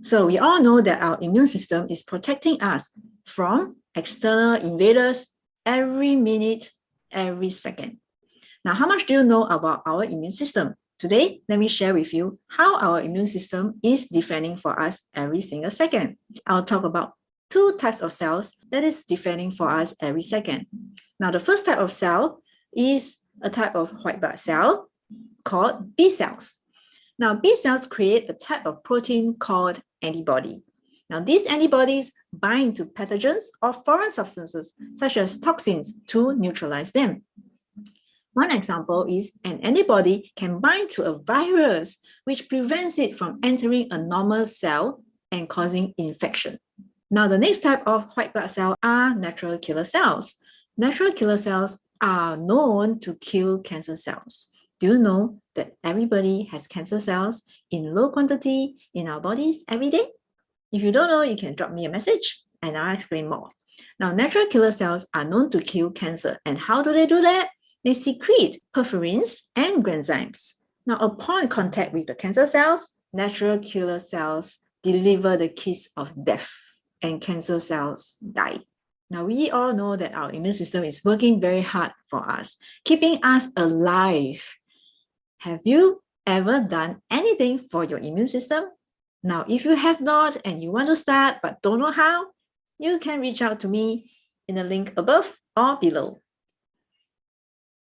So we all know that our immune system is protecting us from external invaders every minute, every second. Now, how much do you know about our immune system? Today, let me share with you how our immune system is defending for us every single second. I'll talk about two types of cells that is defending for us every second. Now, the first type of cell is a type of white blood cell called B cells. Now, B cells create a type of protein called antibody. Now, these antibodies bind to pathogens or foreign substances, such as toxins, to neutralize them. One example is an antibody can bind to a virus, which prevents it from entering a normal cell and causing infection. Now, the next type of white blood cell are natural killer cells. Natural killer cells are known to kill cancer cells. Do you know that everybody has cancer cells in low quantity in our bodies every day? If you don't know, you can drop me a message and I'll explain more. Now, natural killer cells are known to kill cancer. And how do they do that? They secrete perforins and granzymes. Now, upon contact with the cancer cells, natural killer cells deliver the kiss of death and cancer cells die. Now, we all know that our immune system is working very hard for us, keeping us alive. Have you ever done anything for your immune system? Now, if you have not and you want to start but don't know how, you can reach out to me in the link above or below.